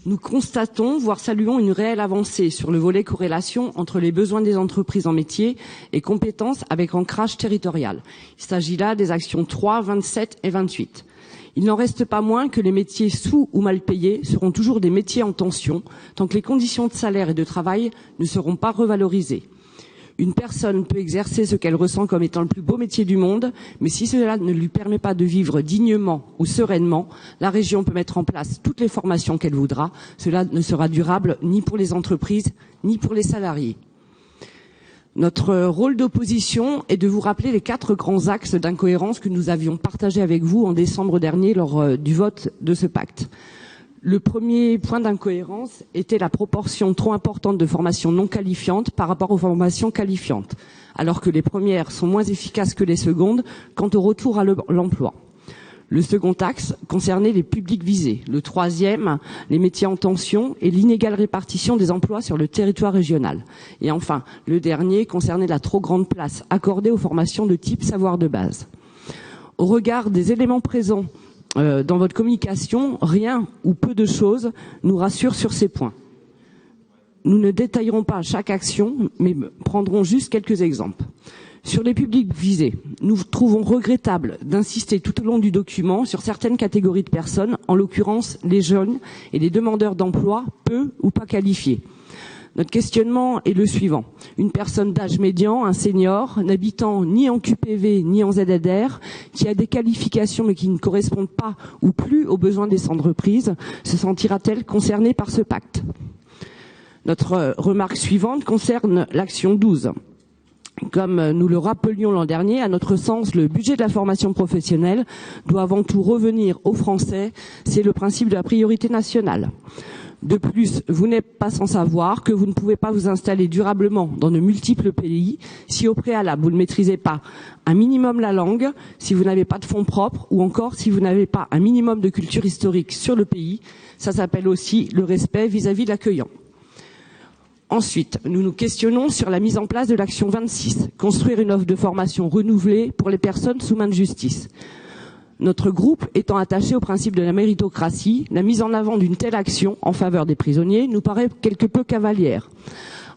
Nous constatons, voire saluons une réelle avancée sur le volet corrélation entre les besoins des entreprises en métier et compétences avec ancrage territorial. Il s'agit là des actions 3, 27 et 28. Il n'en reste pas moins que les métiers sous ou mal payés seront toujours des métiers en tension tant que les conditions de salaire et de travail ne seront pas revalorisées. Une personne peut exercer ce qu'elle ressent comme étant le plus beau métier du monde, mais si cela ne lui permet pas de vivre dignement ou sereinement, la région peut mettre en place toutes les formations qu'elle voudra. Cela ne sera durable ni pour les entreprises, ni pour les salariés. Notre rôle d'opposition est de vous rappeler les 4 grands axes d'incohérence que nous avions partagés avec vous en décembre dernier lors du vote de ce pacte. Le premier point d'incohérence était la proportion trop importante de formations non qualifiantes par rapport aux formations qualifiantes, alors que les premières sont moins efficaces que les secondes quant au retour à l'emploi. Le second axe concernait les publics visés. Le troisième, les métiers en tension et l'inégale répartition des emplois sur le territoire régional. Et enfin, le dernier concernait la trop grande place accordée aux formations de type savoir de base. Au regard des éléments présents dans votre communication, rien ou peu de choses nous rassure sur ces points. Nous ne détaillerons pas chaque action, mais prendrons juste quelques exemples. Sur les publics visés, nous trouvons regrettable d'insister tout au long du document sur certaines catégories de personnes, en l'occurrence les jeunes et les demandeurs d'emploi peu ou pas qualifiés. Notre questionnement est le suivant. Une personne d'âge médian, un senior, n'habitant ni en QPV ni en ZZR, qui a des qualifications mais qui ne correspondent pas ou plus aux besoins des entreprises, se sentira-t-elle concernée par ce pacte? Notre remarque suivante concerne l'action 12. Comme nous le rappelions l'an dernier, à notre sens, le budget de la formation professionnelle doit avant tout revenir aux Français. C'est le principe de la priorité nationale. De plus, vous n'êtes pas sans savoir que vous ne pouvez pas vous installer durablement dans de multiples pays si au préalable vous ne maîtrisez pas un minimum la langue, si vous n'avez pas de fonds propres ou encore si vous n'avez pas un minimum de culture historique sur le pays. Ça s'appelle aussi le respect vis-à-vis de l'accueillant. Ensuite, nous nous questionnons sur la mise en place de l'action 26, construire une offre de formation renouvelée pour les personnes sous main de justice. Notre groupe étant attaché au principe de la méritocratie, la mise en avant d'une telle action en faveur des prisonniers nous paraît quelque peu cavalière.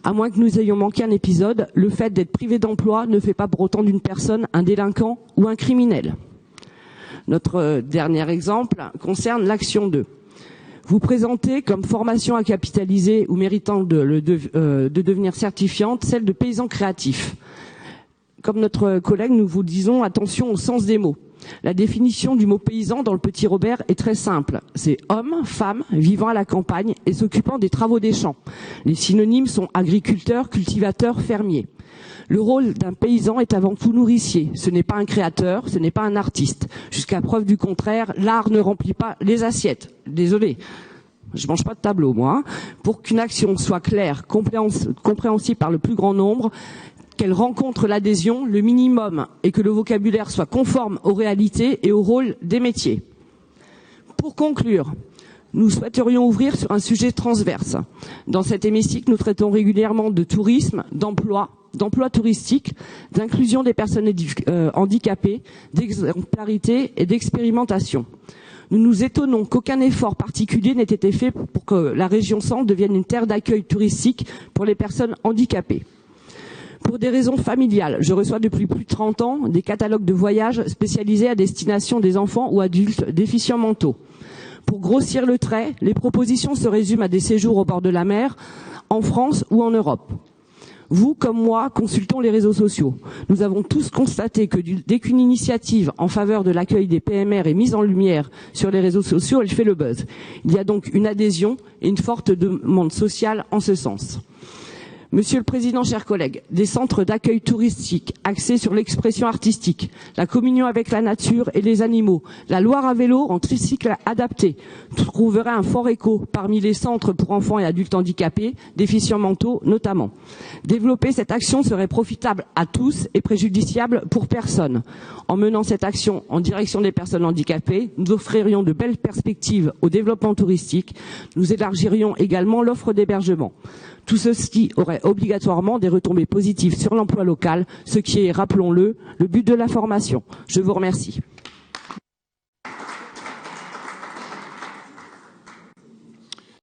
À moins que nous ayons manqué un épisode, le fait d'être privé d'emploi ne fait pas pour autant d'une personne un délinquant ou un criminel. Notre dernier exemple concerne l'action 2. Vous présentez comme formation à capitaliser ou méritant de devenir certifiante celle de paysan créatif. Comme notre collègue, nous vous disons attention au sens des mots. La définition du mot paysan dans le Petit Robert est très simple. C'est homme, femme, vivant à la campagne et s'occupant des travaux des champs. Les synonymes sont agriculteur, cultivateur, fermier. Le rôle d'un paysan est avant tout nourricier. Ce n'est pas un créateur, ce n'est pas un artiste. Jusqu'à preuve du contraire, l'art ne remplit pas les assiettes. Désolé, je mange pas de tableau, moi. Pour qu'une action soit claire, compréhensible par le plus grand nombre, qu'elle rencontre l'adhésion, le minimum, et que le vocabulaire soit conforme aux réalités et au rôle des métiers. Pour conclure, nous souhaiterions ouvrir sur un sujet transverse. Dans cet hémicycle, nous traitons régulièrement de tourisme, d'emploi touristique, d'inclusion des personnes handicapées, d'exemplarité et d'expérimentation. Nous nous étonnons qu'aucun effort particulier n'ait été fait pour que la région Centre devienne une terre d'accueil touristique pour les personnes handicapées. Pour des raisons familiales, je reçois depuis plus de 30 ans des catalogues de voyages spécialisés à destination des enfants ou adultes déficients mentaux. Pour grossir le trait, les propositions se résument à des séjours au bord de la mer, en France ou en Europe. Vous, comme moi, consultons les réseaux sociaux. Nous avons tous constaté que dès qu'une initiative en faveur de l'accueil des PMR est mise en lumière sur les réseaux sociaux, elle fait le buzz. Il y a donc une adhésion et une forte demande sociale en ce sens. Monsieur le Président, chers collègues, des centres d'accueil touristique axés sur l'expression artistique, la communion avec la nature et les animaux, la Loire à vélo en tricycle adapté, trouverait un fort écho parmi les centres pour enfants et adultes handicapés, déficients mentaux notamment. Développer cette action serait profitable à tous et préjudiciable pour personne. En menant cette action en direction des personnes handicapées, nous offririons de belles perspectives au développement touristique, nous élargirions également l'offre d'hébergement. Tout ceci aurait obligatoirement des retombées positives sur l'emploi local, ce qui est, rappelons-le, le but de la formation. Je vous remercie.